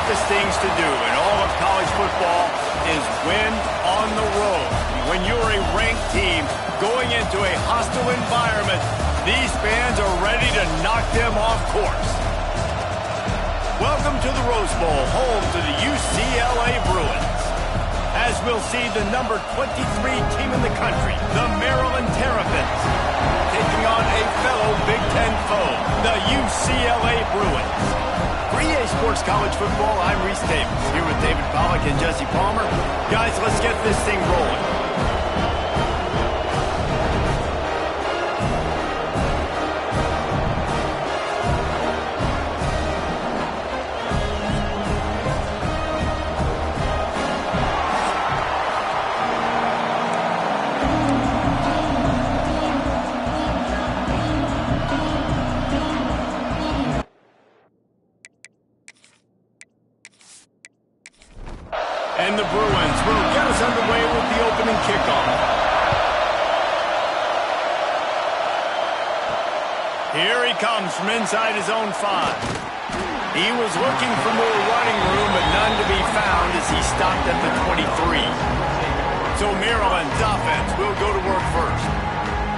toughest things to do in all of college football is win on the road. When you're a ranked team going into a hostile environment, these fans are ready to knock them off course. Welcome to the Rose Bowl, home to the UCLA Bruins. As we'll see the number 23 team in the country, the Maryland Terrapins, taking on a fellow Big Ten foe, the UCLA Bruins. For EA Sports College Football, I'm Reese Davis, here with David Pollack and Jesse Palmer. Guys, let's get this thing rolling. And the Bruins will get us underway with the opening kickoff. Here he comes from inside his own 5. He was looking for more running room, but none to be found as he stopped at the 23. So Maryland's offense will go to work first.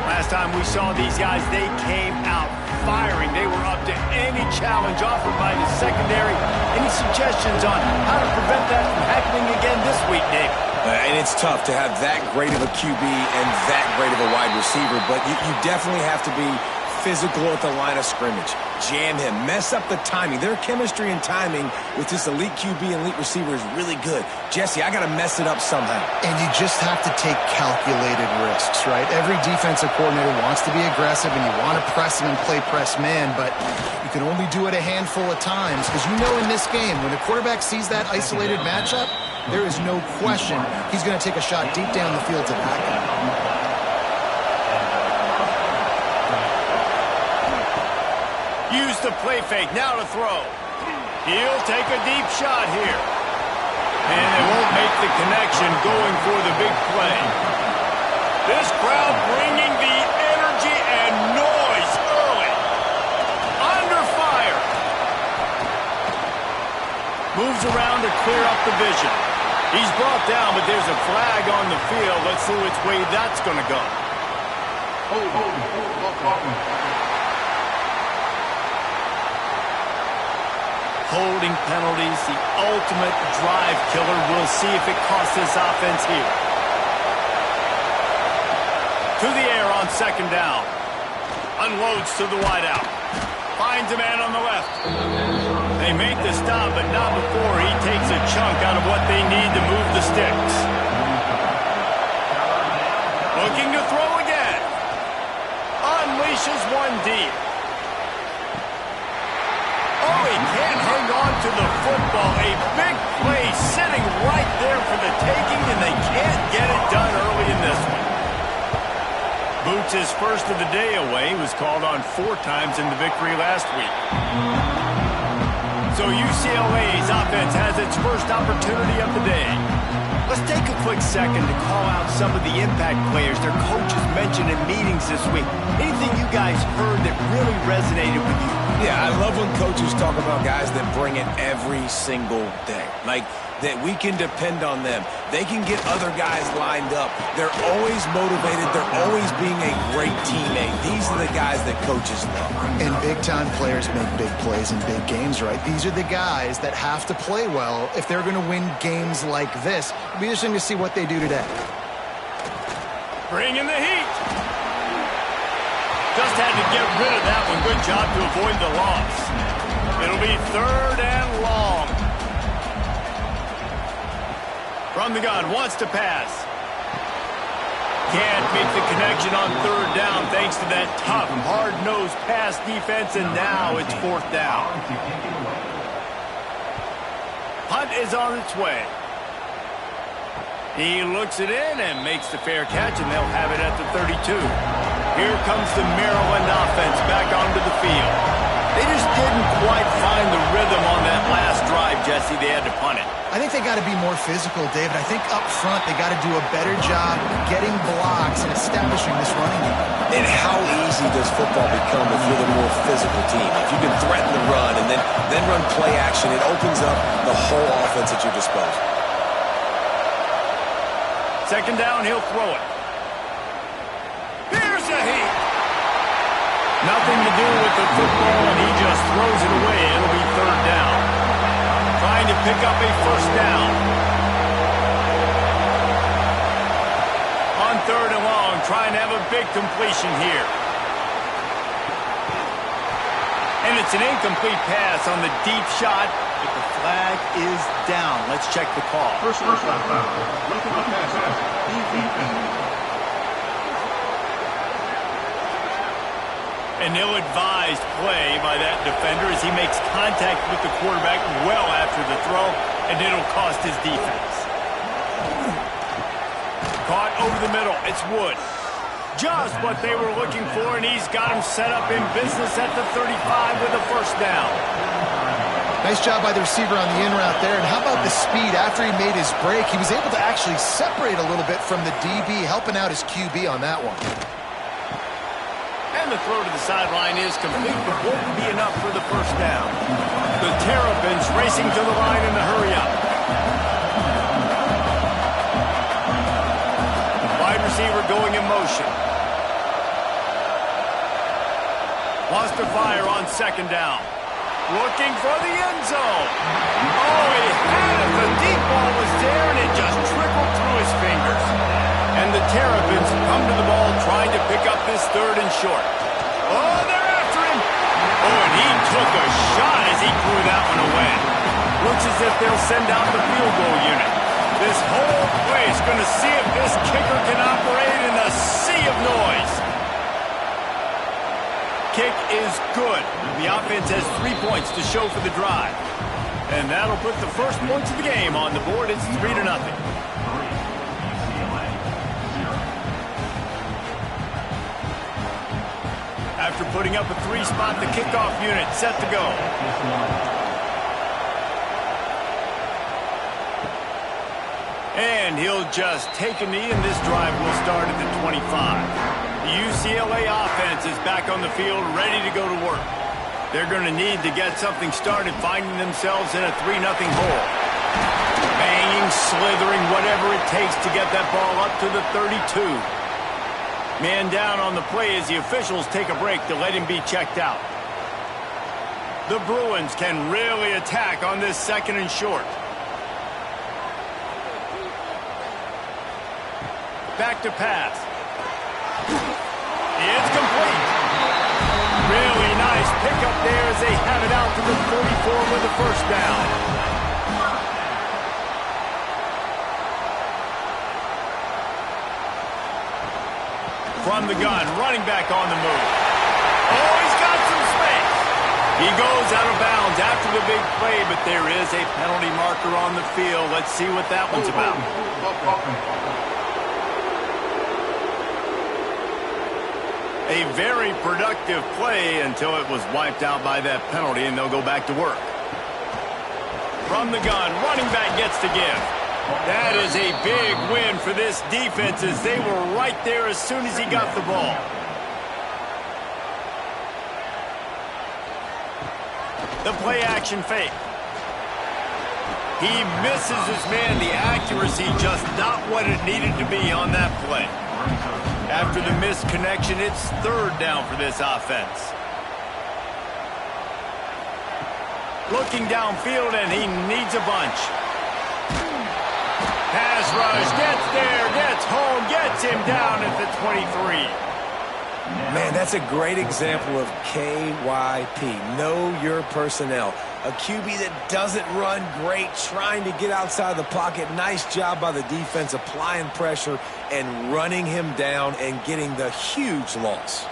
Last time we saw these guys, they came out firing. They were up to any challenge offered by the secondary. Any suggestions on how to prevent that from happening again this week, Dave? And it's tough to have that great of a QB and that great of a wide receiver, but you definitely have to be physical at the line of scrimmage. Jam him. Mess up the timing. Their chemistry and timing with this elite QB and elite receiver is really good. Jesse, I got to mess it up somehow. And you just have to take calculated risks, right? Every defensive coordinator wants to be aggressive, and you want to press him and play press man, but you can only do it a handful of times because you know in this game, when a quarterback sees that isolated matchup, there is no question he's going to take a shot deep down the field to back him. Use the play fake, now to throw. He'll take a deep shot here. And they won't make the connection going for the big play. This crowd bringing the energy and noise early. Under fire. Moves around to clear up the vision. He's brought down, but there's a flag on the field. Let's see which way that's going to go. Holding penalties, the ultimate drive killer. We'll see if it costs this offense here. To the air on second down. Unloads to the wideout. Finds a man on the left. They make the stop, but not before he takes a chunk out of what they need to move the sticks. Looking to throw again. Unleashes one deep. Oh, he can't hang on to the football. A big play sitting right there for the taking, and they can't get it done early in this one. Boots his first of the day away. He was called on 4 times in the victory last week. So UCLA's offense has its first opportunity of the day. Let's take a quick second to call out some of the impact players their coaches mentioned in meetings this week. Anything you guys heard that really resonated with you? Yeah, I love when coaches talk about guys that bring it every single day. Like, that we can depend on them. They can get other guys lined up. They're always motivated. They're always being a great teammate. These are the guys that coaches love. And big-time players make big plays in big games, right? These are the guys that have to play well if they're going to win games like this. It'll be interesting to see what they do today. Bring in the heat. Just had to get rid of that one. Good job to avoid the loss. It'll be 3rd and long. From the gun, wants to pass. Can't make the connection on 3rd down thanks to that tough, hard-nosed pass defense, and now it's 4th down. Punt is on its way. He looks it in and makes the fair catch, and they'll have it at the 32. Here comes the Maryland offense back onto the field. They just didn't quite find the rhythm on that last drive, Jesse. They had to punt it. I think they got to be more physical, David. I think up front they got to do a better job getting blocks and establishing this running game. And how easy does football become if you're the more physical team? If you can threaten the run and then run play action, it opens up the whole offense at your disposal. Second down, he'll throw it. Here's a heat. Nothing to do with the football, and he just throws it away. It'll be third down. Trying to pick up a first down. On third and long, trying to have a big completion here. And it's an incomplete pass on the deep shot, but the flag is down. Let's check the call. First foul. Look at the pass. An ill-advised play by that defender as he makes contact with the quarterback well after the throw, and it'll cost his defense. Caught over the middle. It's Wood. Just what they were looking for, and he's got him set up in business at the 35 with a first down. Nice job by the receiver on the in route there. And how about the speed after he made his break? He was able to actually separate a little bit from the DB, helping out his QB on that one. And the throw to the sideline is complete, but won't be enough for the first down. The Terrapins racing to the line in the hurry-up. Wide receiver going in motion. Wants to fire on second down. Looking for the end zone. Oh, he had it. The deep ball was there, and it just trickled through his fingers. And the Terrapins come to the ball trying to pick up this third and short. Oh, they're after him. Oh, and he took a shot as he threw that one away. Looks as if they'll send out the field goal unit. This whole place going to see if this kicker can operate in a sea of noise. Kick is good. The offense has 3 points to show for the drive. And that'll put the first points of the game on the board. It's 3-0. After putting up a 3-spot, the kickoff unit set to go. And he'll just take a knee, and this drive will start at the 25. The UCLA offense is back on the field, ready to go to work. They're going to need to get something started, finding themselves in a 3-0 hole. Banging, slithering, whatever it takes to get that ball up to the 32. Man down on the play as the officials take a break to let him be checked out. The Bruins can really attack on this second and short. Back to pass. It's complete. Really nice pickup there as they have it out to the 34 with the first down. From the gun, running back on the move. Oh, he's got some space. He goes out of bounds after the big play, but there is a penalty marker on the field. Let's see what that one's about. A very productive play until it was wiped out by that penalty, and they'll go back to work. From the gun, running back gets to give. That is a big win for this defense as they were right there as soon as he got the ball. The play action fake. He misses his man. The accuracy just not what it needed to be on that play. After the missed connection, it's third down for this offense. Looking downfield, and he needs a bunch. Pass rush, gets there, gets home, gets him down at the 23. Man, that's a great example of KYP. Know your personnel. A QB that doesn't run great, trying to get outside the pocket. Nice job by the defense applying pressure and running him down and getting the huge loss.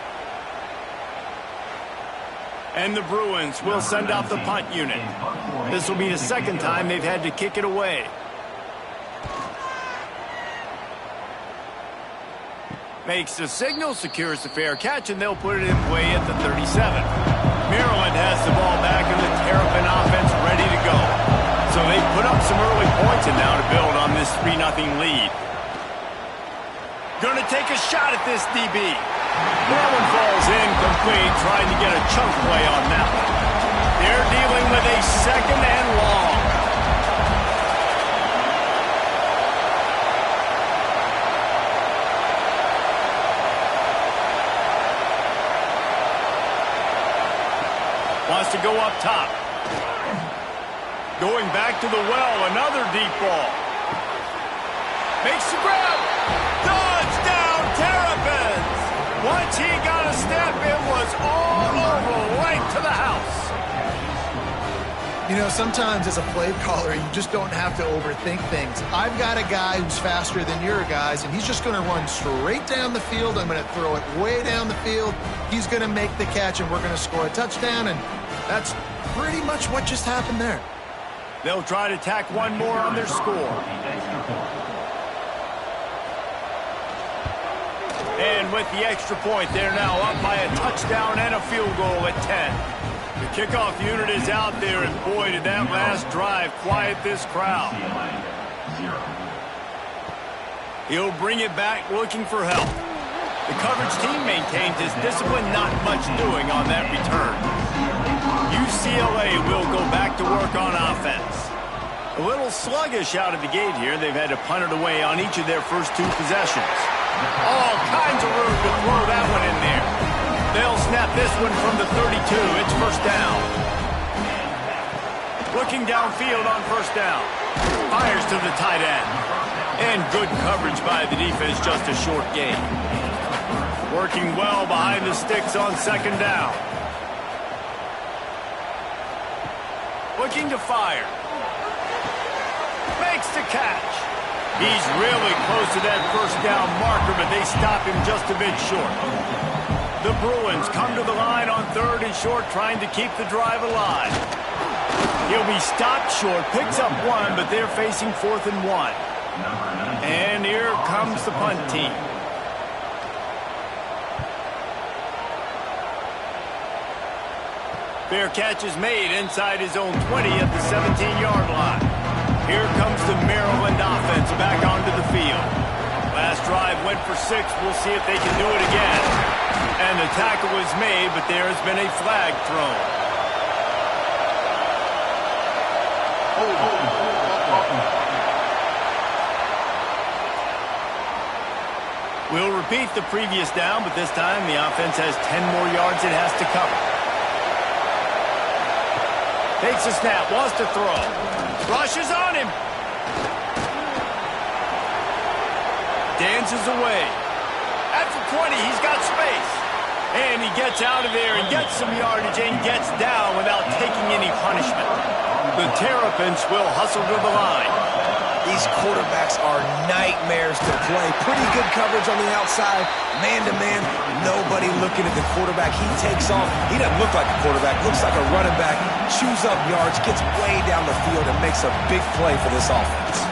And the Bruins will send out the punt unit. This will be the second time they've had to kick it away. Makes the signal, secures the fair catch, and they'll put it in play at the 37. Maryland has the ball back, and the Terrapin offense ready to go. So they put up some early points and now to build on this 3-0 lead. Going to take a shot at this DB. That one falls incomplete, trying to get a chunk play on that one. They're dealing with a 2nd and long. Wants to go up top. Going back to the well, another deep ball. Makes the grab. Touchdown, Terrapins! Once he got a step, it was all over, right to the house. You know, sometimes as a play caller, you just don't have to overthink things. I've got a guy who's faster than your guys, and he's just going to run straight down the field. I'm going to throw it way down the field. He's going to make the catch, and we're going to score a touchdown, and that's pretty much what just happened there. They'll try to tack one more on their score. And with the extra point, they're now up by a touchdown and a field goal at 10. The kickoff unit is out there, and boy, did that last drive quiet this crowd. He'll bring it back looking for help. The coverage team maintains his discipline, not much doing on that return. UCLA will go back to work on offense. A little sluggish out of the gate here. They've had to punt it away on each of their first 2 possessions. All kinds of room to throw that one in there. They'll snap this one from the 32. It's first down. Looking downfield on first down. Fires to the tight end. And good coverage by the defense, just a short gain. Working well behind the sticks on 2nd down. Looking to fire. Makes the catch. He's really close to that first down marker, but they stop him just a bit short. The Bruins come to the line on 3rd and short, trying to keep the drive alive. He'll be stopped short, picks up 1, but they're facing 4th and 1. And here comes the punt team. Fair catch is made inside his own 20 at the 17-yard line. Here comes the Maryland offense back onto the field. Last drive went for 6. We'll see if they can do it again. And the tackle was made, but there has been a flag thrown. We'll repeat the previous down, but this time the offense has 10 more yards it has to cover. Takes a snap, wants to throw. Rushes on him. Dances away. At the 20, he's got space. And he gets out of there and gets some yardage and gets down without taking any punishment. The Terrapins will hustle to the line. These quarterbacks are nightmares to play. Pretty good coverage on the outside. Man-to-man, nobody looking at the quarterback. He takes off. He doesn't look like a quarterback. Looks like a running back. Chews up yards, gets way down the field, and makes a big play for this offense.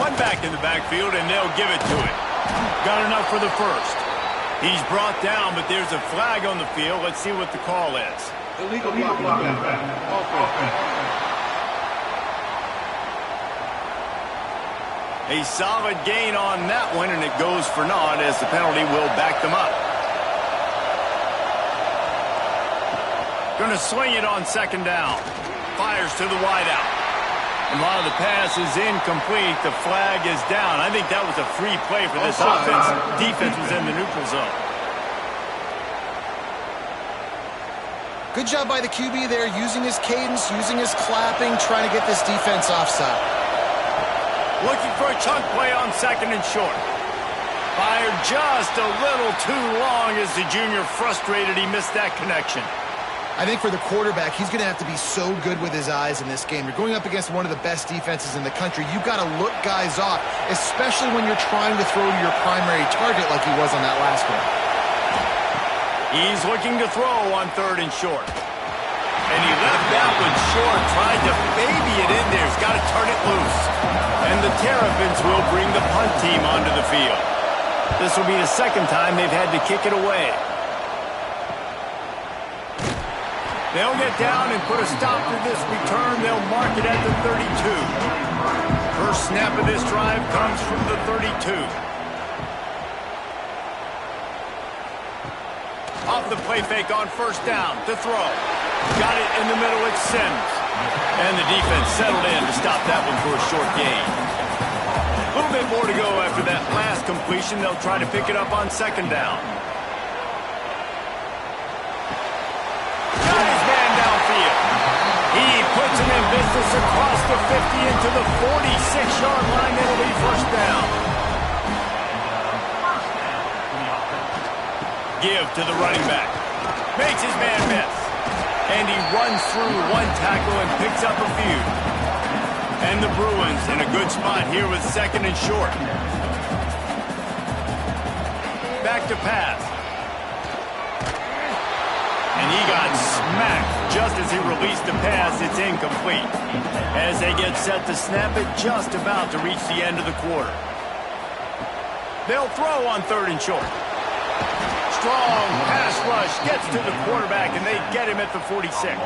One back in the backfield, and they'll give it to him. Got enough for the first. He's brought down, but there's a flag on the field. Let's see what the call is. Illegal blocking. Offense. A solid gain on that one, and it goes for naught as the penalty will back them up. Going to swing it on 2nd down. Fires to the wideout. And while the pass is incomplete, the flag is down. I think that was a free play for this offense. Defense was in the neutral zone. Good job by the QB there, using his cadence, using his clapping, trying to get this defense offside. Looking for a chunk play on 2nd and short. Fired just a little too long as the junior frustrated he missed that connection. I think for the quarterback, he's going to have to be so good with his eyes in this game. You're going up against one of the best defenses in the country. You've got to look guys off, especially when you're trying to throw to your primary target like he was on that last one. He's looking to throw on 3rd and short. And he left that one short, tried to baby it in there. He's got to turn it loose. And the Terrapins will bring the punt team onto the field. This will be the 2nd time they've had to kick it away. They'll get down and put a stop to this return. They'll mark it at the 32. First snap of this drive comes from the 32. Off the play fake on first down to throw. Got it in the middle, it's Sims. And the defense settled in to stop that one for a short gain. A little bit more to go after that last completion. They'll try to pick it up on second down. Got his man downfield. He puts him in business across the 50 into the 46-yard line. It'll be first down. Give to the running back. Makes his man miss. And he runs through one tackle and picks up a few. And the Bruins in a good spot here with second and short. Back to pass. And he got smacked just as he released the pass. It's incomplete. As they get set to snap it, just about to reach the end of the quarter. They'll throw on third and short. Strong pass rush gets to the quarterback, and they get him at the 46.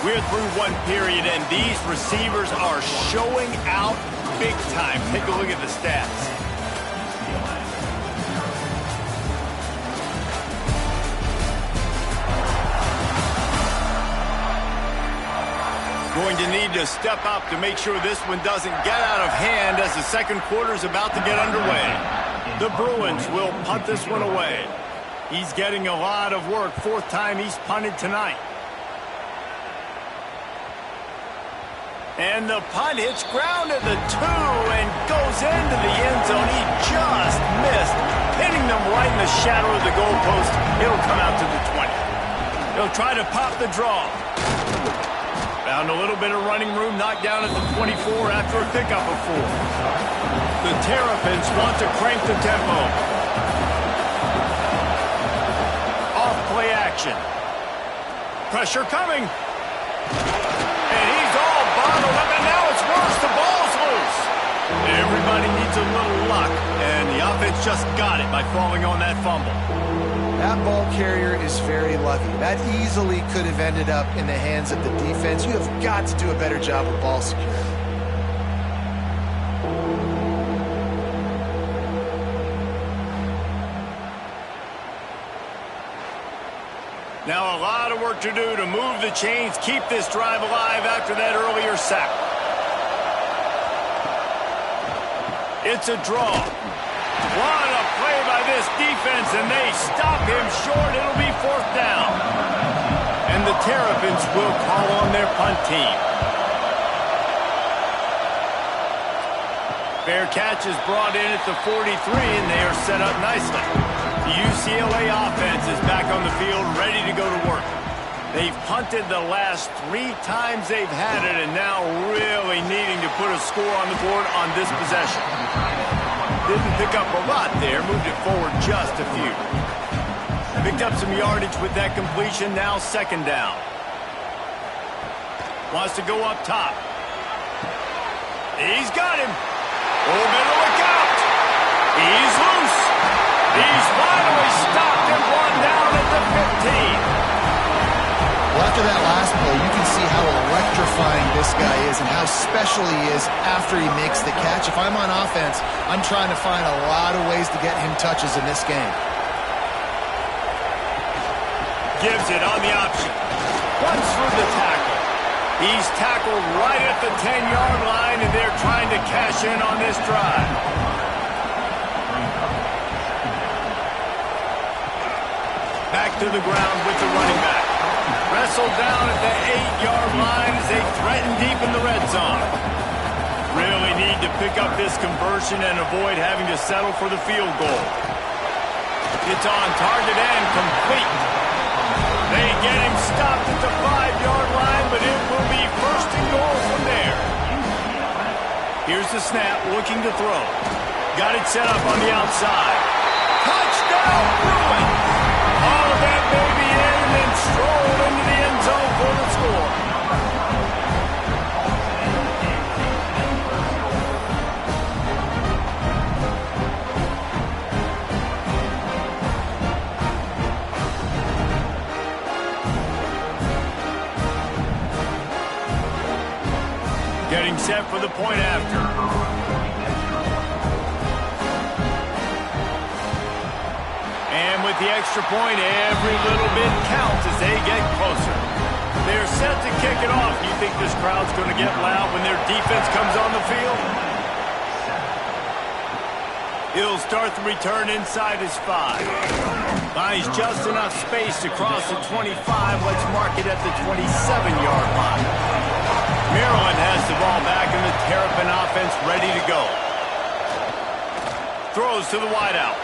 We're through one period, and these receivers are showing out big time. Take a look at the stats. Going to need to step up to make sure this one doesn't get out of hand as the second quarter is about to get underway. The Bruins will punt this one away. He's getting a lot of work. Fourth time he's punted tonight. And the punt hits ground at the 2 and goes into the end zone. He just missed, hitting them right in the shadow of the goalpost. It'll come out to the 20. They'll try to pop the draw. Found a little bit of running room, knocked down at the 24 after a pickup of 4. The Terrapins want to crank the tempo. Off play action. Pressure coming. And he's all bottled up, and now it's worse. The ball's loose. Everybody needs a little luck, and the offense just got it by falling on that fumble. That ball carrier is very lucky. That easily could have ended up in the hands of the defense. You have got to do a better job with ball security. Now a lot of work to do to move the chains, keep this drive alive after that earlier sack. It's a draw. What a play by this defense, and they stop him short. It'll be fourth down. And the Terrapins will call on their punt team. Fair catch is brought in at the 43, and they are set up nicely. The UCLA offense is back on the field, ready to go to work. They've punted the last 3 times they've had it, and now really needing to put a score on the board on this possession. Didn't pick up a lot there, moved it forward just a few. Picked up some yardage with that completion, now second down. Wants to go up top. He's got him. Oh, better look out. He's loose. He's finally stopped and brought down at the 15. Well, after that last play, you can see how electrifying this guy is and how special he is after he makes the catch. If I'm on offense, I'm trying to find a lot of ways to get him touches in this game. Gives it on the option. Runs through the tackle. He's tackled right at the 10-yard line, and they're trying to cash in on this drive. Back to the ground with the running back. Wrestled down at the 8-yard line as they threaten deep in the red zone. Really need to pick up this conversion and avoid having to settle for the field goal. It's on target and complete. They get him stopped at the 5-yard line, but it will be first and goal from there. Here's the snap, looking to throw. Got it set up on the outside. Touchdown, Bruins! All of that baby in and then strolled into the end zone for the score. the point after. And with the extra point, every little bit counts as they get closer. They're set to kick it off. You think this crowd's going to get loud when their defense comes on the field? He'll start the return inside his 5. Finds just enough space to cross the 25. Let's mark it at the 27-yard line. Maryland has the ball back and the Terrapin offense ready to go. Throws to the wideout.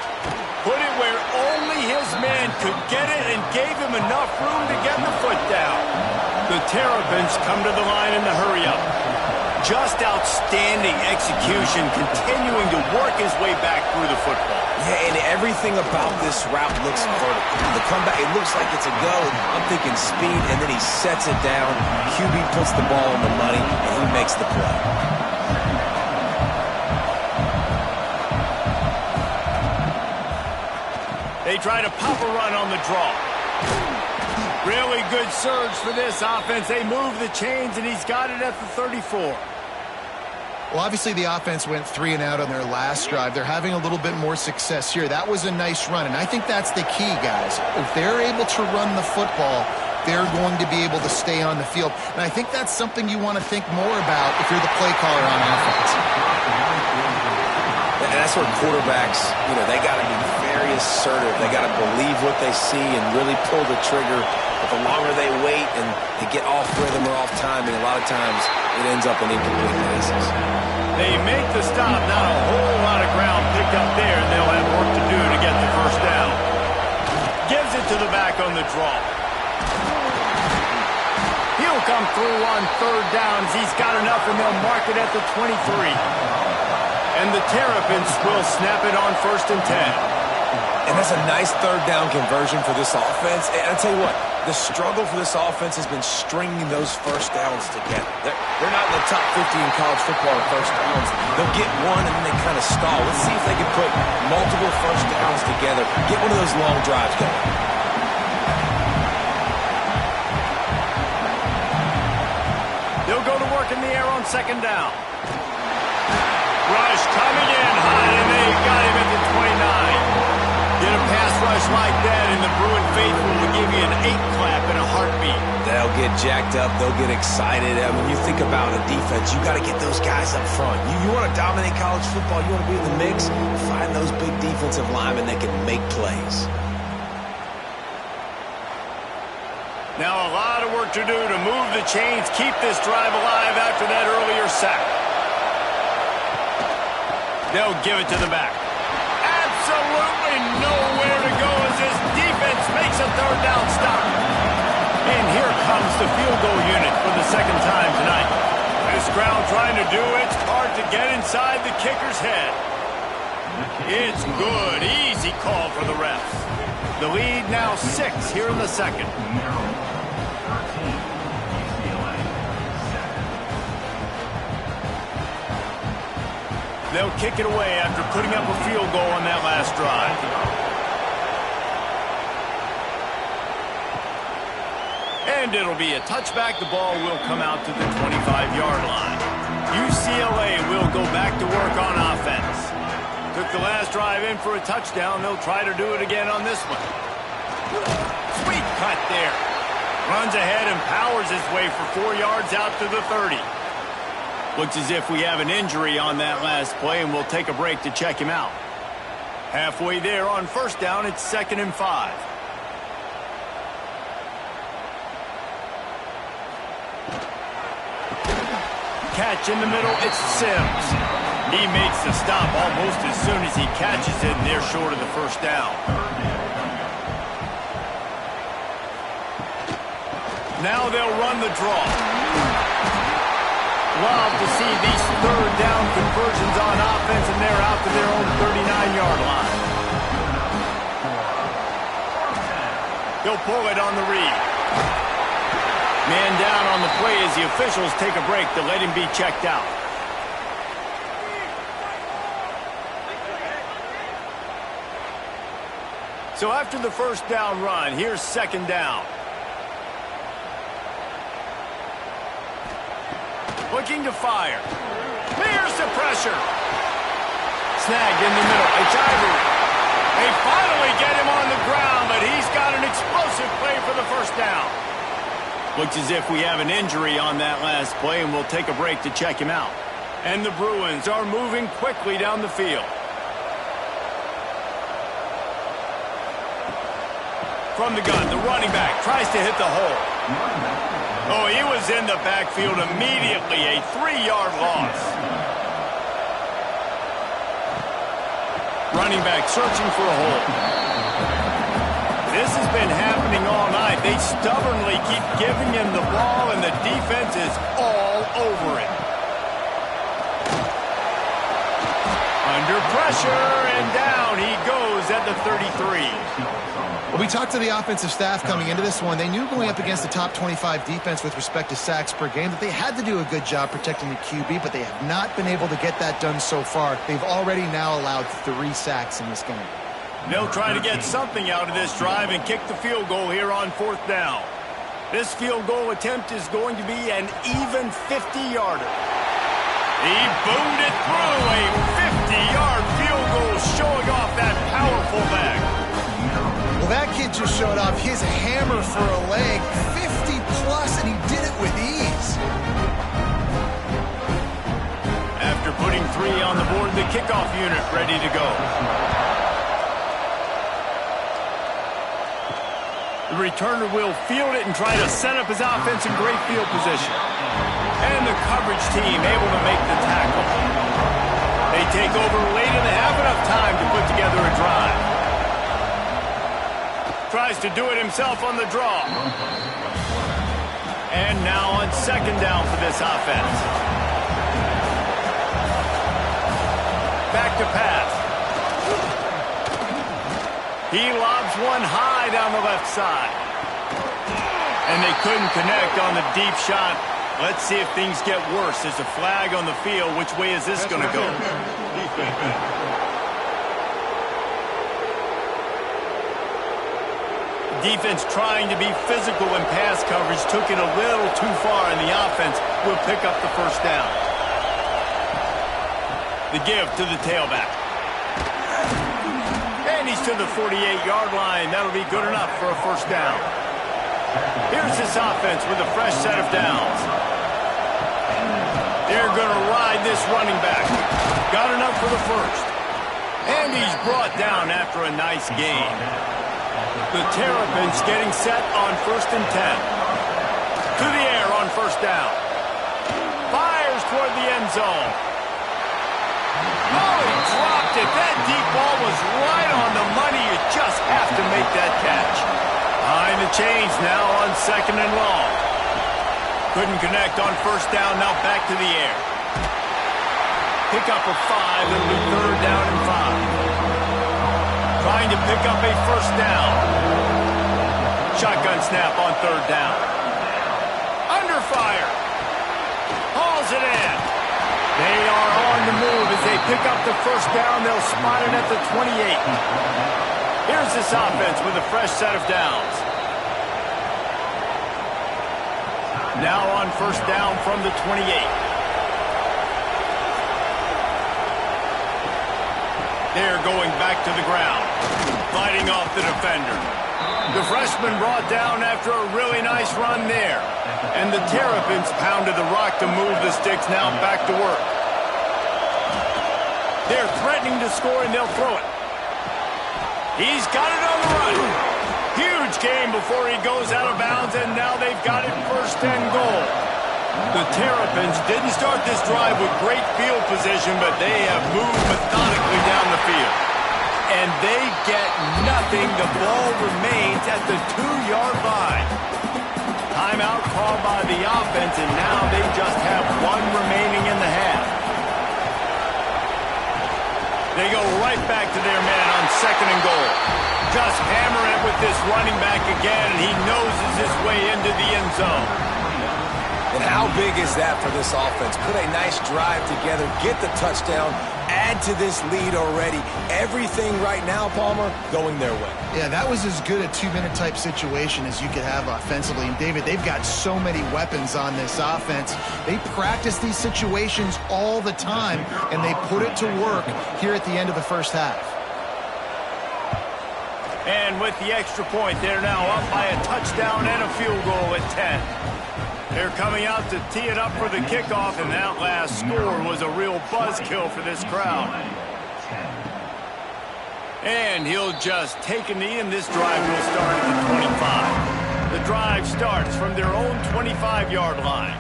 Put it where only his man could get it and gave him enough room to get the foot down. The Terrapins come to the line in the hurry-up. Just outstanding execution, continuing to work his way back through the football. Yeah, and everything about this route looks vertical. The comeback, it looks like it's a go. I'm thinking speed, and then he sets it down. QB puts the ball on the money, and he makes the play. They try to pop a run on the draw. Really good surge for this offense. They move the chains, and he's got it at the 34. Well, obviously the offense went 3 and out on their last drive. They're having a little bit more success here. That was a nice run, and I think that's the key, guys. If they're able to run the football, they're going to be able to stay on the field. And I think that's something you want to think more about if you're the play caller on offense. And that's where quarterbacks, they got to be very assertive. They got to believe what they see and really pull the trigger. But the longer they wait and they get off rhythm or off timing, a lot of times it ends up in incomplete passes. They make the stop, not a whole lot of ground picked up there, and they'll have work to do to get the first down. Gives it to the back on the draw. He'll come through on 3rd downs. He's got enough, and they'll mark it at the 23. And the Terrapins will snap it on 1st and 10. And that's a nice 3rd down conversion for this offense. And I'll tell you what, the struggle for this offense has been stringing those first downs together. They're not in the top 50 in college football in first downs. They'll get one and then they kind of stall. Let's see if they can put multiple first downs together, get one of those long drives going. They'll go to work in the air on 2nd down. Rush coming in high, and they got him at the 29. Get a pass rush like that, and the Bruin faithful will give you an 8-clap in a heartbeat. They'll get jacked up. They'll get excited. I mean, you think about a defense, you got to get those guys up front. You want to dominate college football, you want to be in the mix, find those big defensive linemen that can make plays. Now a lot of work to do to move the chains, keep this drive alive after that earlier sack. They'll give it to the back. Absolutely nowhere to go as this defense makes a 3rd down stop. And here comes the field goal unit for the 2nd time tonight. This crowd trying to do its part to get inside the kicker's head. It's good. Easy call for the refs. The lead now 6 here in the 2nd. They'll kick it away after putting up a field goal on that last drive. And it'll be a touchback. The ball will come out to the 25-yard line. UCLA will go back to work on offense. Took the last drive in for a touchdown. They'll try to do it again on this one. Sweet cut there. Runs ahead and powers his way for 4 yards out to the 30. Looks as if we have an injury on that last play, and we'll take a break to check him out. Halfway there on 1st down, it's 2nd and 5. Catch in the middle, it's Sims. He makes the stop almost as soon as he catches it, and they're short of the 1st down. Now they'll run the draw. Love to see these 3rd down conversions on offense, and they're out to their own 39-yard line. He'll pull it on the read. Man down on the play as the officials take a break to let him be checked out. So after the 1st down run, here's 2nd down. Looking to fire. pressure. Snagged in the middle. It's Ivory. They finally get him on the ground, but he's got an explosive play for the first down. Looks as if we have an injury on that last play, and we'll take a break to check him out. And the Bruins are moving quickly down the field. From the gun, the running back tries to hit the hole. Oh, he was in the backfield immediately. A 3-yard loss. Running back searching for a hole. This has been happening all night. They stubbornly keep giving him the ball, and the defense is all over it. Under pressure, and down he goes at the 33. Well, we talked to the offensive staff coming into this one. They knew going up against the top 25 defense with respect to sacks per game that they had to do a good job protecting the QB, but they have not been able to get that done so far. They've already now allowed 3 sacks in this game. They'll try to get something out of this drive and kick the field goal here on 4th down. This field goal attempt is going to be an even 50-yarder. He boomed it through. A 50-yard field goal showing off that powerful back. Well, that kid just showed off his hammer for a leg, 50-plus, and he did it with ease. After putting 3 on the board, the kickoff unit ready to go. The returner will field it and try to set up his offense in great field position. And the coverage team able to make the tackle. They take over late and they have enough time to put together a drive. Tries to do it himself on the draw. And now on 2nd down for this offense. Back to pass. He lobs one high down the left side. And they couldn't connect on the deep shot. Let's see if things get worse. There's a flag on the field. Which way is this going to go? Defense trying to be physical in pass coverage took it a little too far, and the offense will pick up the first down. The give to the tailback. And he's to the 48-yard line. That'll be good enough for a first down. Here's this offense with a fresh set of downs. They're going to ride this running back. Got enough for the first. And he's brought down after a nice gain. The Terrapins getting set on 1st and 10. To the air on 1st down. Fires toward the end zone. Oh, he dropped it. That deep ball was right on the money. You just have to make that catch. Behind the chains now on 2nd and long. Couldn't connect on 1st down. Now back to the air. Pick up a 5. It'll be 3rd down and 5. Trying to pick up a first down. Shotgun snap on 3rd down. Under fire. Hauls it in. They are on the move as they pick up the first down. They'll spot it at the 28. Here's this offense with a fresh set of downs. Now on 1st down from the 28. They're going back to the ground, fighting off the defender. The freshman brought down after a really nice run there. And the Terrapins pounded the rock to move the sticks now back to work. They're threatening to score, and they'll throw it. He's got it on the run. Huge game before he goes out of bounds, and now they've got it 1st and goal. The Terrapins didn't start this drive with great field position, but they have moved methodically down the field. And they get nothing. The ball remains at the 2-yard line. Timeout called by the offense, and now they just have 1 remaining in the half. They go right back to their man on 2nd and goal. Just hammer it with this running back again, and he noses his way into the end zone. And how big is that for this offense? Put a nice drive together, get the touchdown, add to this lead already. Everything right now, Palmer, going their way. Yeah, that was as good a 2-minute type situation as you could have offensively. And, David, they've got so many weapons on this offense. They practice these situations all the time, and they put it to work here at the end of the first half. And with the extra point, they're now up by a touchdown and a field goal at 10. They're coming out to tee it up for the kickoff, and that last score was a real buzzkill for this crowd. And he'll just take a knee, and this drive will start at the 25. The drive starts from their own 25-yard line.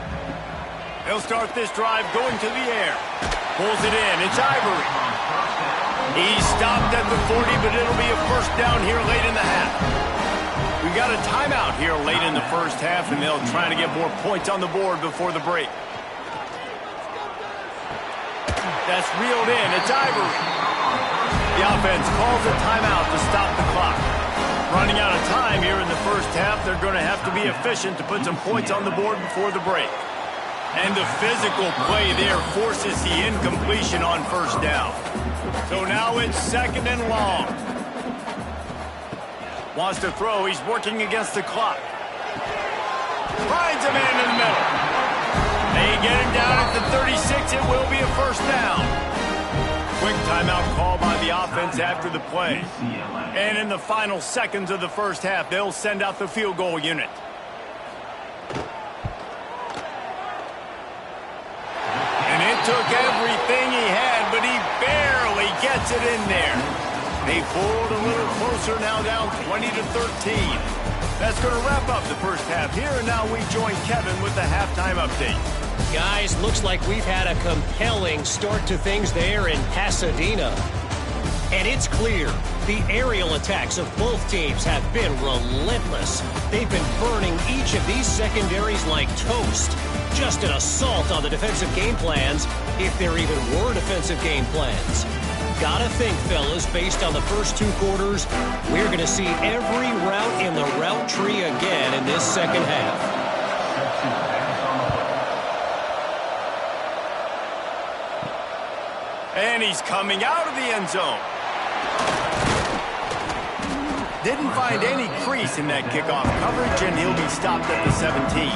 They'll start this drive going to the air. Pulls it in. It's Ivory. He's stopped at the 40, but it'll be a first down here late in the half. We got a timeout here late in the first half, and they'll try to get more points on the board before the break. That's reeled in. It's Ivory. The offense calls a timeout to stop the clock. Running out of time here in the first half, they're going to have to be efficient to put some points on the board before the break. And the physical play there forces the incompletion on first down. So now it's second and long. Wants to throw. He's working against the clock. Finds a man in the middle. They get him down at the 36. It will be a first down. Quick timeout call by the offense after the play. And in the final seconds of the first half, they'll send out the field goal unit. And it took everything he had, but he barely gets it in there. They pulled a little closer, now down 20-13. That's going to wrap up the first half here, and now we join Kevin with the halftime update. Guys, looks like we've had a compelling start to things there in Pasadena. And it's clear the aerial attacks of both teams have been relentless. They've been burning each of these secondaries like toast. Just an assault on the defensive game plans, if there even were defensive game plans. Gotta think, fellas, based on the first two quarters, we're going to see every route in the route tree again in this second half. And he's coming out of the end zone. Didn't find any crease in that kickoff coverage, and he'll be stopped at the 17.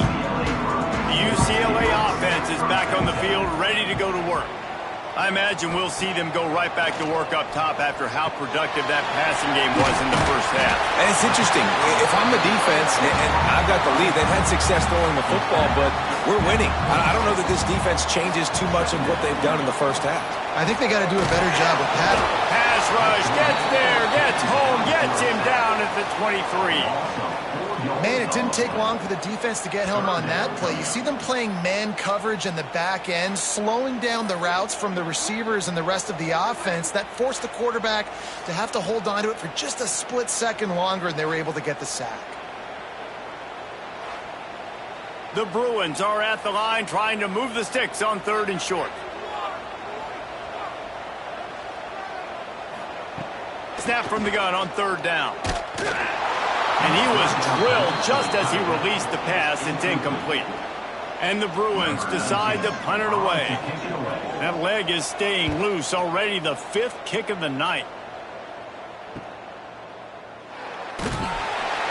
The UCLA offense is back on the field, ready to go to work. I imagine we'll see them go right back to work up top after how productive that passing game was in the first half. And it's interesting. If I'm the defense and I've got the lead, they've had success throwing the football, but we're winning. I don't know that this defense changes too much of what they've done in the first half. I think they got to do a better job with padding. Pass rush, gets there, gets home, gets him down at the 23. Man, it didn't take long for the defense to get home on that play. You see them playing man coverage in the back end, slowing down the routes from the receivers and the rest of the offense. That forced the quarterback to have to hold on to it for just a split second longer, and they were able to get the sack. The Bruins are at the line trying to move the sticks on 3rd and short. Snap from the gun on 3rd down. And he was drilled just as he released the pass. It's incomplete. And the Bruins decide to punt it away. That leg is staying loose, already the 5th kick of the night.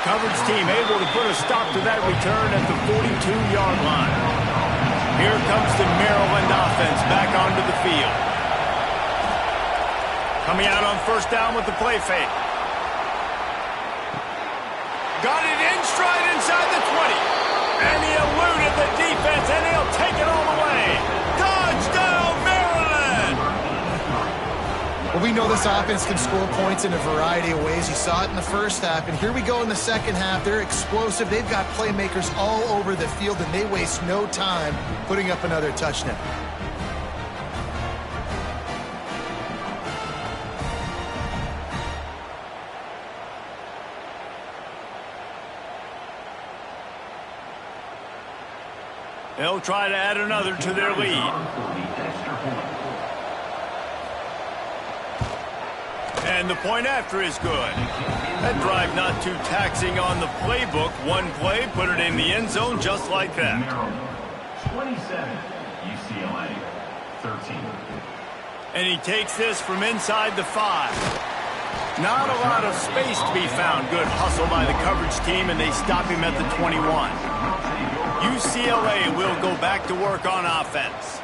Coverage team able to put a stop to that return at the 42-yard line. Here comes the Maryland offense back onto the field. Coming out on 1st down with the play fake. Got it in stride inside the 20. And he eluded the defense, and he'll take it all the way. Touchdown, Maryland! Well, we know this offense can score points in a variety of ways. You saw it in the first half, and here we go in the second half. They're explosive. They've got playmakers all over the field, and they waste no time putting up another touchdown. They'll try to add another to their lead. And the point after is good. That drive not too taxing on the playbook. One play, put it in the end zone just like that. 27, UCLA, 13. And he takes this from inside the 5. Not a lot of space to be found. Good hustle by the coverage team, and they stop him at the 21. UCLA will go back to work on offense.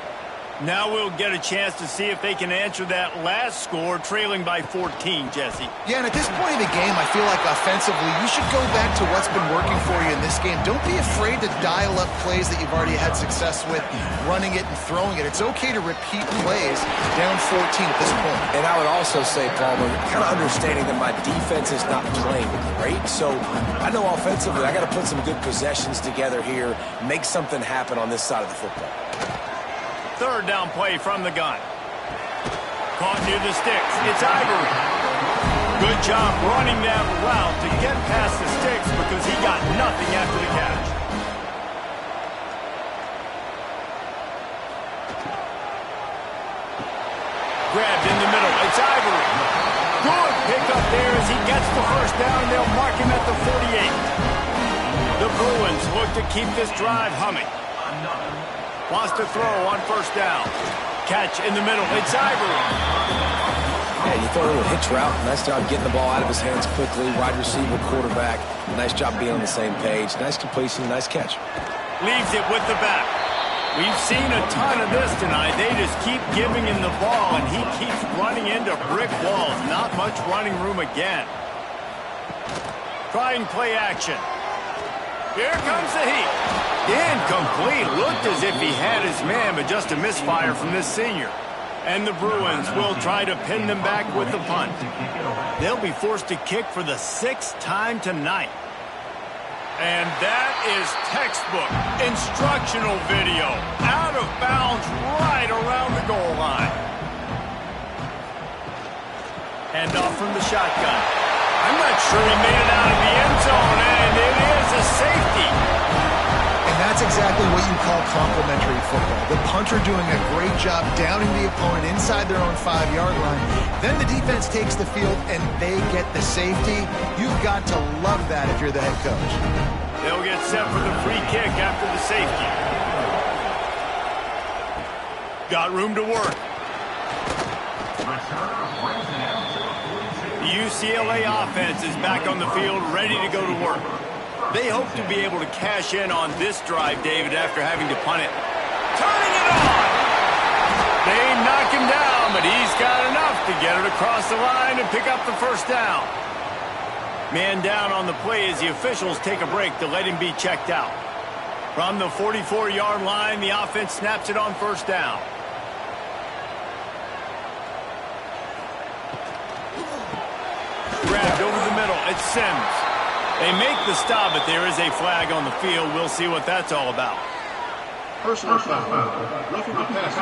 Now we'll get a chance to see if they can answer that last score, trailing by 14, Jesse. Yeah, and at this point in the game, I feel like offensively, you should go back to what's been working for you in this game. Don't be afraid to dial up plays that you've already had success with, running it and throwing it. It's okay to repeat plays down 14 at this point. And I would also say, Palmer, kind of understanding that my defense is not playing great, so I know offensively I got to put some good possessions together here, make something happen on this side of the football. Third down play from the gun. Caught near the sticks. It's Ivory. Good job running that route to get past the sticks because he got nothing after the catch. Grabbed in the middle. It's Ivory. Good pickup there as he gets the first down. They'll mark him at the 48. The Bruins look to keep this drive humming. Wants to throw on first down. Catch in the middle. It's Ivory. Yeah, you throw a little hitch route. Nice job getting the ball out of his hands quickly. Wide receiver, quarterback. Nice job being on the same page. Nice completion, nice catch. Leaves it with the back. We've seen a ton of this tonight. They just keep giving him the ball, and he keeps running into brick walls. Not much running room again. Trying play action. Here comes the heat. Incomplete. Looked as if he had his man, but just a misfire from this senior. And the Bruins will try to pin them back with the punt. They'll be forced to kick for the 6th time tonight. And that is textbook instructional video. Out of bounds right around the goal line. Hand off from the shotgun. I'm not sure he made it out of the end zone, and it is a safety. And that's exactly what you call complementary football. The punter doing a great job downing the opponent inside their own 5-yard line. Then the defense takes the field, and they get the safety. You've got to love that if you're the head coach. They'll get set for the free kick after the safety. Got room to work. The UCLA offense is back on the field, ready to go to work. They hope to be able to cash in on this drive, David, after having to punt it. Turning it on! They knock him down, but he's got enough to get it across the line and pick up the first down. Man down on the play as the officials take a break to let him be checked out. From the 44-yard line, the offense snaps it on first down. Grabbed over the middle. It's Sims. They make the stop, but there is a flag on the field. We'll see what that's all about. Personal foul. Roughing the passer.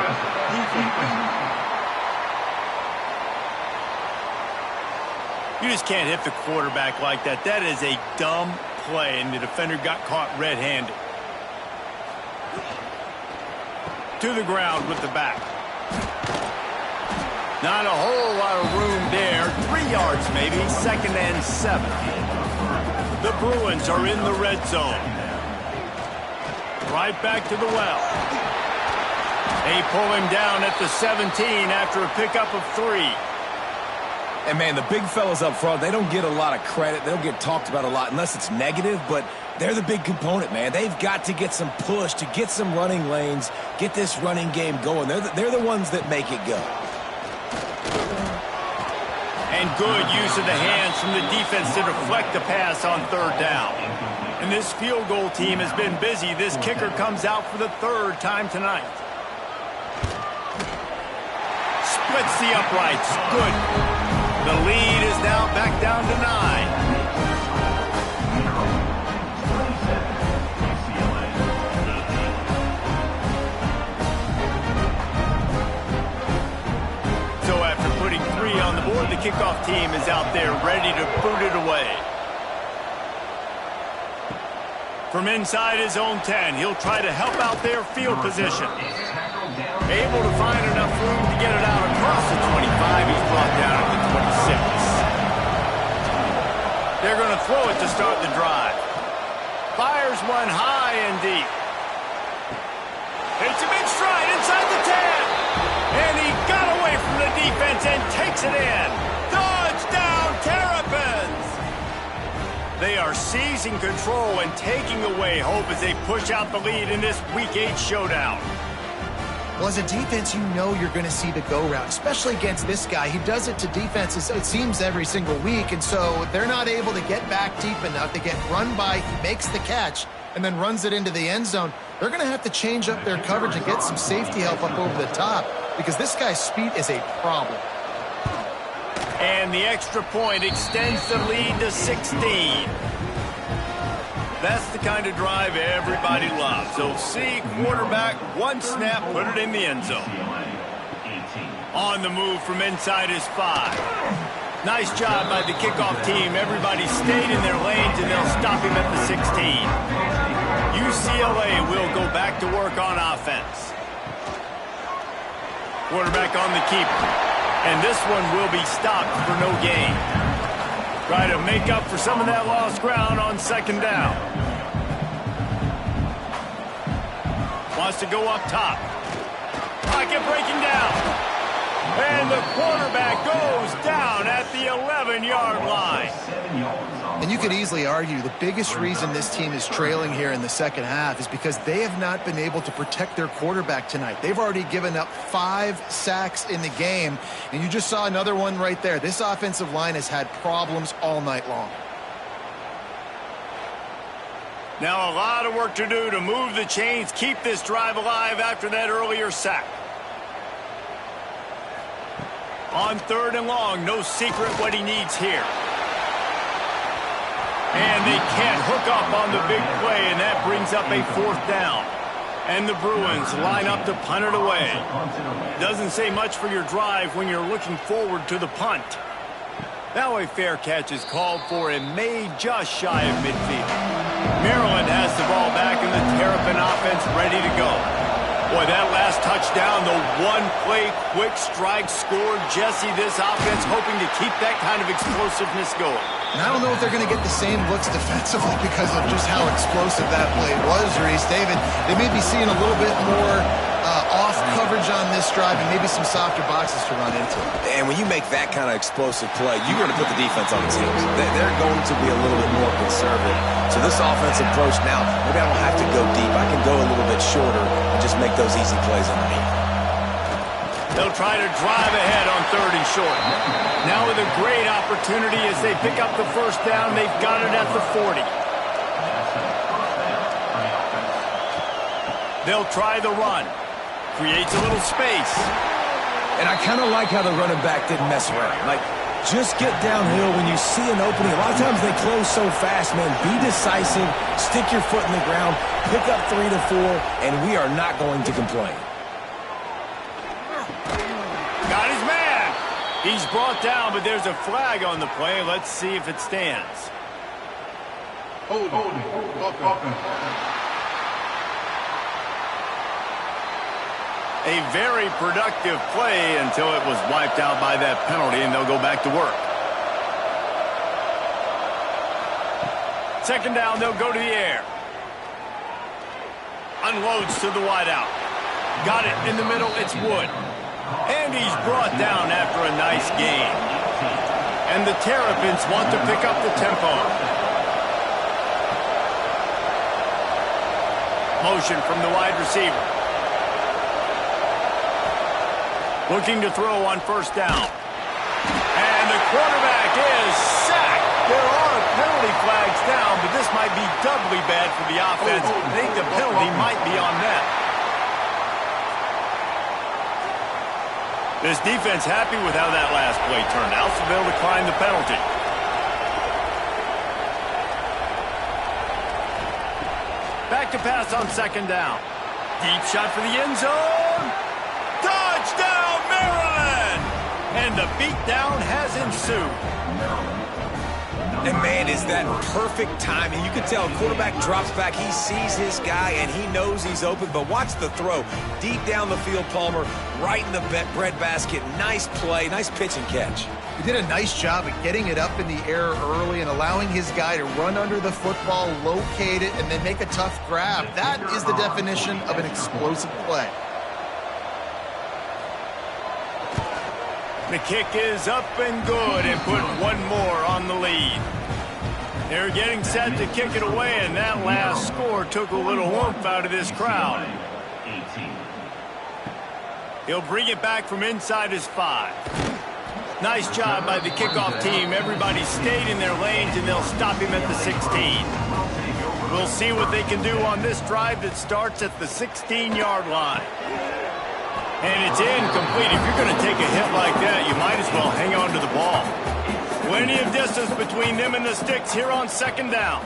You just can't hit the quarterback like that. That is a dumb play, and the defender got caught red-handed. To the ground with the back. Not a whole lot of room there. 3 yards maybe. 2nd and 7. The Bruins are in the red zone. Right back to the well. They pull him down at the 17 after a pickup of 3. And, man, the big fellas up front, they don't get a lot of credit. They don't get talked about a lot unless it's negative, but they're the big component, man. They've got to get some push, to get some running lanes, get this running game going. They're the ones that make it go. And good use of the hands from the defense to deflect the pass on 3rd down. And this field goal team has been busy. This kicker comes out for the 3rd time tonight. Splits the uprights. Good. The lead is now back down to 9. So after putting 3 on the board, the kickoff team is out there ready to boot it away. From inside his own 10, he'll try to help out their field position. Able to find enough room to get it out across the 25. He's brought down at the 26. They're going to throw it to start the drive. Fires one high and deep. It's a big stride inside the 10. And he got away from the takes it in. Touchdown, Terrapins! They are seizing control and taking away hope as they push out the lead in this Week 8 showdown. Well, as a defense, you know you're going to see the go route, especially against this guy. He does it to defenses, it seems, every single week, and so they're not able to get back deep enough. They get run by, he makes the catch, and then runs it into the end zone. They're going to have to change up their coverage and get some safety help up over the top because this guy's speed is a problem. And the extra point extends the lead to 16. That's the kind of drive everybody loves. So see, quarterback, one snap, put it in the end zone. On the move from inside his 5. Nice job by the kickoff team. Everybody stayed in their lanes, and they'll stop him at the 16. UCLA will go back to work on offense. Quarterback on the keeper. And this one will be stopped for no gain. Try to make up for some of that lost ground on second down. Wants to go up top. Pocket breaking down. And the quarterback goes down at the 11-yard line. And you could easily argue the biggest reason this team is trailing here in the second half is because they have not been able to protect their quarterback tonight. They've already given up 5 sacks in the game, and you just saw another one right there. This offensive line has had problems all night long. Now a lot of work to do to move the chains, keep this drive alive after that earlier sack. On 3rd and long, no secret what he needs here. And they can't hook up on the big play, and that brings up a 4th down. And the Bruins line up to punt it away. Doesn't say much for your drive when you're looking forward to the punt. Now a fair catch is called for and made just shy of midfield. Maryland has the ball back, and the Terrapin offense ready to go. Boy, that last touchdown, the one-play quick strike scored. Jesse, this offense hoping to keep that kind of explosiveness going. And I don't know if they're going to get the same looks defensively because of just how explosive that play was, Reese. David, they may be seeing a little bit more off coverage on this drive and maybe some softer boxes to run into. And when you make that kind of explosive play, you're going to put the defense on its heels. They're going to be a little bit more conservative. So this offensive approach now, maybe I don't have to go deep. I can go a little bit shorter and just make those easy plays underneath. They'll try to drive ahead on 3rd and short. Now with a great opportunity as they pick up the 1st down. They've got it at the 40. They'll try the run. Creates a little space. And I kind of like how the running back didn't mess around. Like, just get downhill when you see an opening. A lot of times they close so fast, man. Be decisive. Stick your foot in the ground. Pick up 3 to 4, and we are not going to complain. Got his man. He's brought down, but there's a flag on the play. Let's see if it stands. Hold it. A very productive play until it was wiped out by that penalty, and they'll go back to work. 2nd down, they'll go to the air. Unloads to the wideout. Got it in the middle, it's Wood. And he's brought down after a nice gain. And the Terrapins want to pick up the tempo. Motion from the wide receiver. Looking to throw on 1st down. And the quarterback is sacked. There are penalty flags down, but this might be doubly bad for the offense. I think the penalty might be on net. This defense happy with how that last play turned out, so they'll decline the penalty. Back to pass on 2nd down. Deep shot for the end zone. Touchdown, Maryland! And the beatdown has ensued. And, man, is that perfect timing. You can tell quarterback drops back. He sees his guy, and he knows he's open. But watch the throw. Deep down the field, Palmer, right in the breadbasket. Nice play, nice pitch and catch. He did a nice job of getting it up in the air early and allowing his guy to run under the football, locate it, and then make a tough grab. That is the definition of an explosive play. The kick is up and good and put one more on the lead. They're getting set to kick it away, and that last score took a little oomph out of this crowd. He'll bring it back from inside his 5. Nice job by the kickoff team. Everybody stayed in their lanes, and they'll stop him at the 16. We'll see what they can do on this drive that starts at the 16-yard line. And it's incomplete. If you're going to take a hit like that, you might as well hang on to the ball. Plenty of distance between them and the sticks here on second down.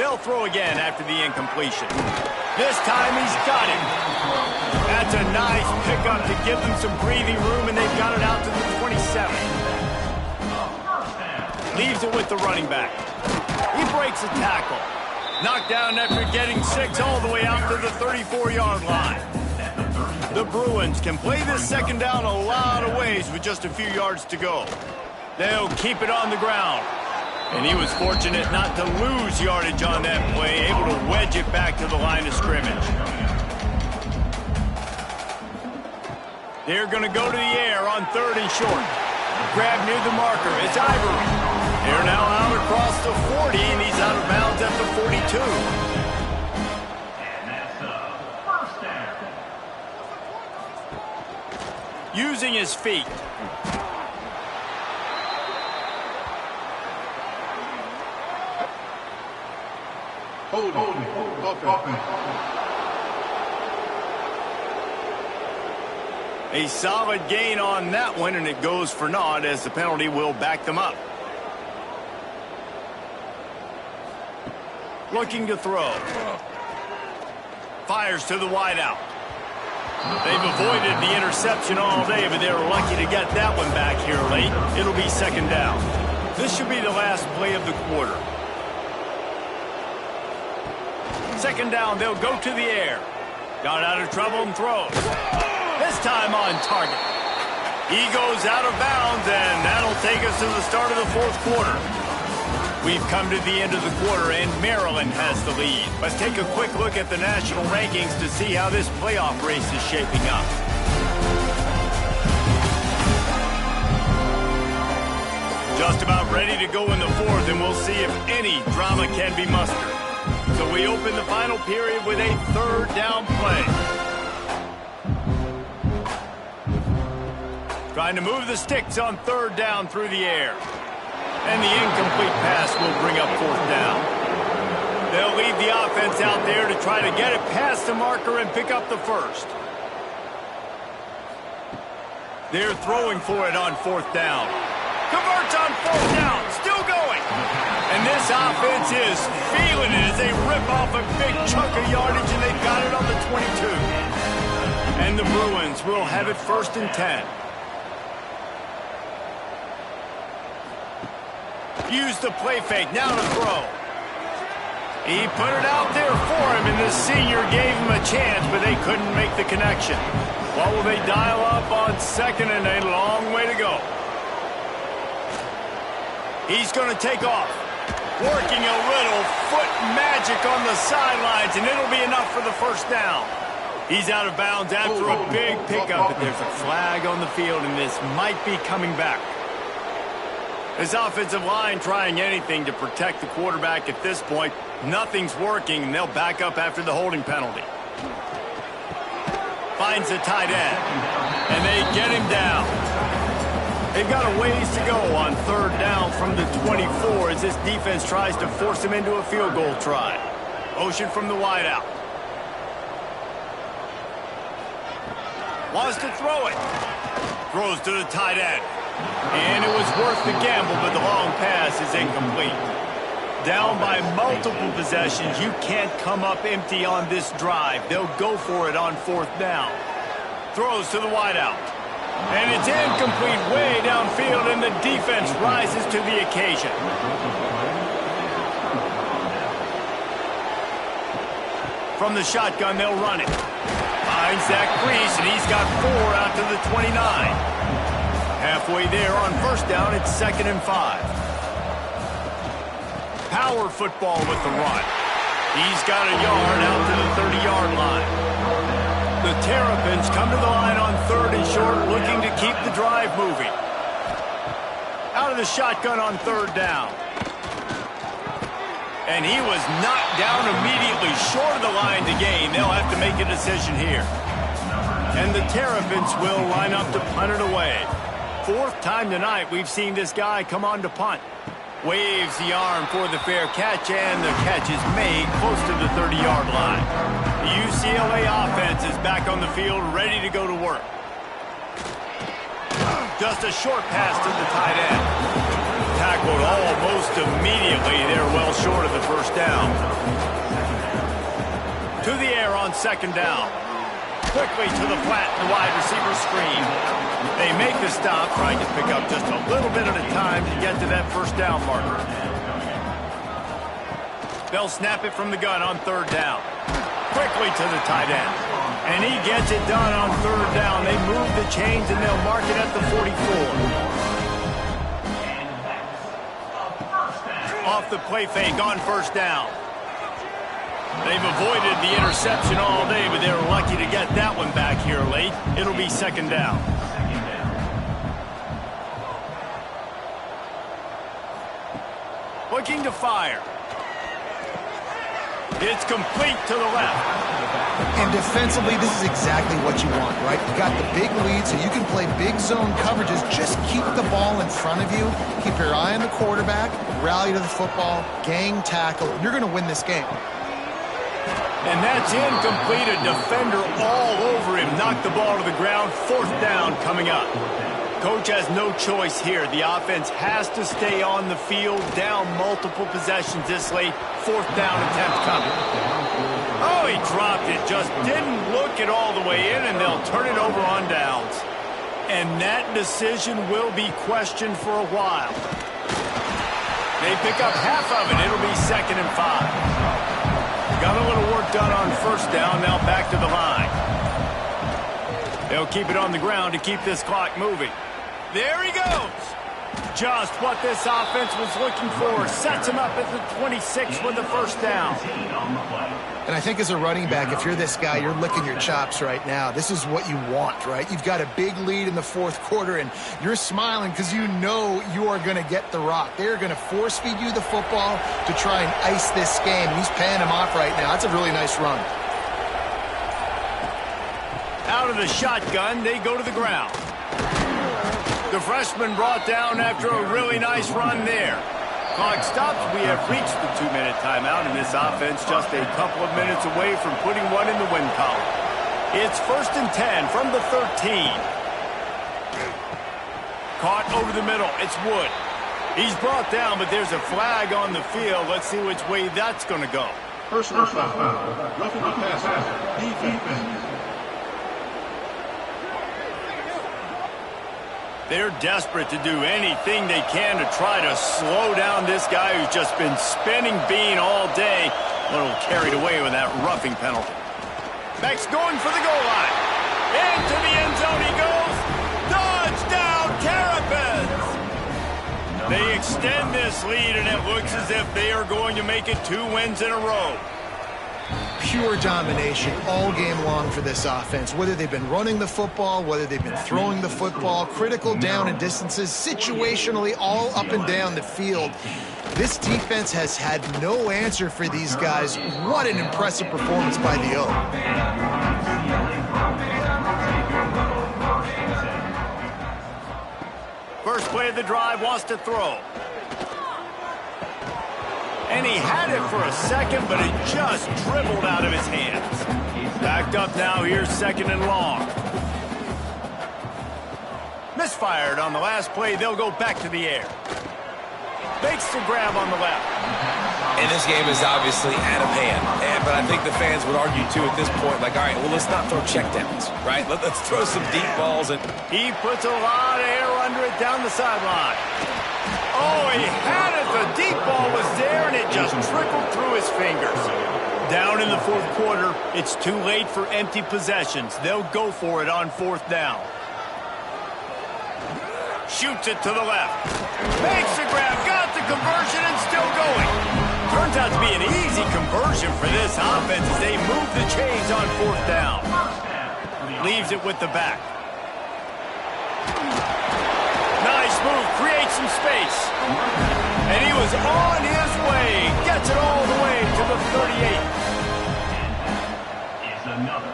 They'll throw again after the incompletion. This time he's got it. That's a nice pickup to give them some breathing room, and they've got it out to the 27. Leaves it with the running back. He breaks a tackle. Knocked down after getting 6 all the way out to the 34-yard line. The Bruins can play this second down a lot of ways with just a few yards to go. They'll keep it on the ground. And he was fortunate not to lose yardage on that play, able to wedge it back to the line of scrimmage. They're going to go to the air on 3rd and short. Grab near the marker. It's Ivory. They're now out across the 40, and he's out of bounds at the 42. And that's the first down. Using his feet. Holding. Offense. A solid gain on that one, and it goes for naught as the penalty will back them up. Looking to throw. Fires to the wideout. They've avoided the interception all day, but they're lucky to get that one back here late. It'll be second down. This should be the last play of the quarter. Second down, they'll go to the air. Got out of trouble and throws. This time on target. He goes out of bounds, and that'll take us to the start of the 4th quarter. We've come to the end of the quarter, and Maryland has the lead. Let's take a quick look at the national rankings to see how this playoff race is shaping up. Just about ready to go in the 4th, and we'll see if any drama can be mustered. So we open the final period with a 3rd down play. Trying to move the sticks on 3rd down through the air. And the incomplete pass will bring up 4th down. They'll leave the offense out there to try to get it past the marker and pick up the 1st. They're throwing for it on 4th down. Converts on 4th down. Still going. And this offense is feeling it as they rip off a big chunk of yardage, and they've got it on the 22. And the Bruins will have it 1st and 10. Use the play fake, now to throw. He put it out there for him, and the senior gave him a chance, but they couldn't make the connection. What will they dial up on 2nd and a long way to go? He's going to take off. Working a little foot magic on the sidelines, and it'll be enough for the 1st down. He's out of bounds after a big pickup, but there's a flag on the field, and this might be coming back. This offensive line trying anything to protect the quarterback at this point. Nothing's working, and they'll back up after the holding penalty. Finds the tight end, and they get him down. They've got a ways to go on 3rd down from the 24 as this defense tries to force him into a field goal try. Motion from the wideout. Wants to throw it. Throws to the tight end. And it was worth the gamble, but the long pass is incomplete. Down by multiple possessions, you can't come up empty on this drive. They'll go for it on 4th down. Throws to the wideout. And it's incomplete way downfield, and the defense rises to the occasion. From the shotgun, they'll run it. Finds Zach Priest, and he's got 4 out to the 29. Halfway there on 1st down, it's 2nd and 5. Power football with the run. He's got a yard out to the 30-yard line. The Terrapins come to the line on 3rd and short, looking to keep the drive moving. Out of the shotgun on third down. And he was knocked down immediately short of the line to gain. They'll have to make a decision here. And the Terrapins will line up to punt it away. Fourth time tonight we've seen this guy come on to punt. Waves the arm for the fair catch, and the catch is made close to the 30-yard line. The UCLA offense is back on the field, ready to go to work. Just a short pass to the tight end. Tackled almost immediately. They're well short of the first down. To the air on second down. Quickly to the flat, the wide receiver screen. They make the stop, trying to pick up just a little bit at a time to get to that first down marker. They'll snap it from the gun on third down. Quickly to the tight end. And he gets it done on third down. They move the chains and they'll mark it at the 44. Off the play fake on first down. They've avoided the interception all day, but they're lucky to get that one back here late. It'll be second down. Looking to fire. It's complete to the left. And defensively, this is exactly what you want, right? You got the big lead, so you can play big zone coverages. Just keep the ball in front of you. Keep your eye on the quarterback. Rally to the football. Gang tackle. You're going to win this game. And that's incomplete. A defender all over him. Knocked the ball to the ground. Fourth down coming up. Coach has no choice here. The offense has to stay on the field, down multiple possessions this late. Fourth down attempt coming. Oh, he dropped it. Just didn't look it all the way in, and they'll turn it over on downs. And that decision will be questioned for a while. They pick up half of it. It'll be 2nd and 5. Got a little work done on first down, now back to the line. They'll keep it on the ground to keep this clock moving. There he goes. Just what this offense was looking for. Sets him up at the 26 with the first down. And I think as a running back, if you're this guy, you're licking your chops right now. This is what you want, right? You've got a big lead in the fourth quarter, and you're smiling because you know you are going to get the rock. They're going to force-feed you the football to try and ice this game. He's paying him off right now. That's a really nice run. Out of the shotgun, they go to the ground. The freshman brought down after a really nice run there. Clock stops. We have reached the 2-minute timeout, and this offense just a couple of minutes away from putting one in the win column. It's 1st and 10 from the 13. Caught over the middle. It's Wood. He's brought down, but there's a flag on the field. Let's see which way that's going to go. Personal foul. Roughing the passer. Defense. They're desperate to do anything they can to try to slow down this guy who's just been spinning bean all day. A little carried away with that roughing penalty. Beck's going for the goal line. Into the end zone he goes. Touchdown, Terrapins! They extend this lead, and it looks as if they are going to make it 2 wins in a row. Pure domination all game long for this offense. Whether they've been running the football, whether they've been throwing the football, critical down and distances, situationally all up and down the field. This defense has had no answer for these guys. What an impressive performance by the O. First play of the drive, wants to throw. And he had it for a second, but it just dribbled out of his hands. Backed up now, here's 2nd and long. Misfired on the last play, they'll go back to the air. Makes the grab on the left. And this game is obviously out of hand. But I think the fans would argue, too, at this point, like, all right, well, let's not throw checkdowns, right? Let's throw some deep balls. And he puts a lot of air under it down the sideline. Oh, he had it. The deep ball was there, and it just trickled through his fingers. Down in the fourth quarter, it's too late for empty possessions. They'll go for it on 4th down. Shoots it to the left. Makes the grab, got the conversion, and still going. Turns out to be an easy conversion for this offense as they move the chains on 4th down. Leaves it with the back. Nice move, creates some space. And he was on his way. Gets it all the way to the 38. Is another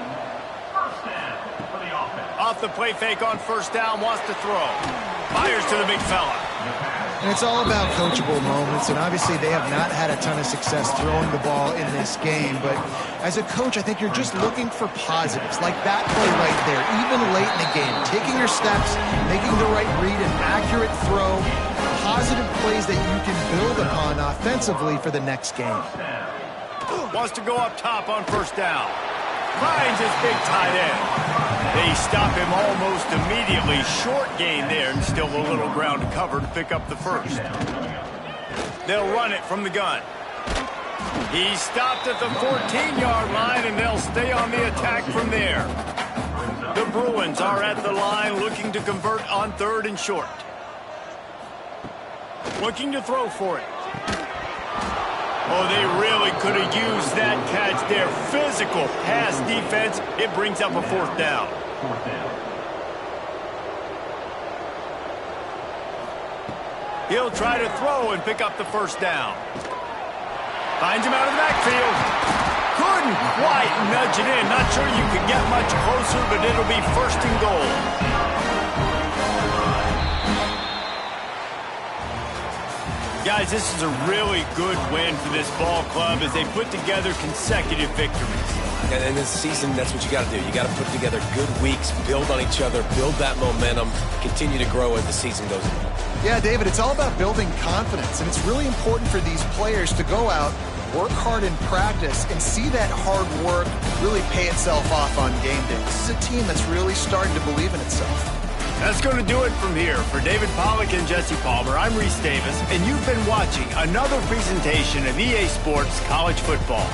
first down for the offense. Off the play fake on first down, wants to throw. Fires to the big fella. And it's all about coachable moments, and obviously they have not had a ton of success throwing the ball in this game, but as a coach, I think you're just looking for positives, like that play right there, even late in the game, taking your steps, making the right read, an accurate throw, positive plays that you can build upon offensively for the next game. Wants to go up top on first down. Finds his big tight end. They stop him almost immediately. Short gain there and still a little ground to cover to pick up the first. They'll run it from the gun. He stopped at the 14-yard line, and they'll stay on the attack from there. The Bruins are at the line looking to convert on 3rd and short. Looking to throw for it. Oh, they really could have used that catch there. Physical pass defense. It brings up a 4th down. He'll try to throw and pick up the first down. Finds him out of the backfield. Couldn't quite nudge it in. Not sure you could get much closer, but it'll be 1st and goal. Guys, this is a really good win for this ball club as they put together consecutive victories. And in this season, that's what you got to do. You got to put together good weeks, build on each other, build that momentum, continue to grow as the season goes on. Yeah, David, it's all about building confidence, and it's really important for these players to go out, work hard in practice, and see that hard work really pay itself off on game day. This is a team that's really starting to believe in itself. That's going to do it from here. For David Pollack and Jesse Palmer, I'm Reese Davis, and you've been watching another presentation of EA Sports College Football.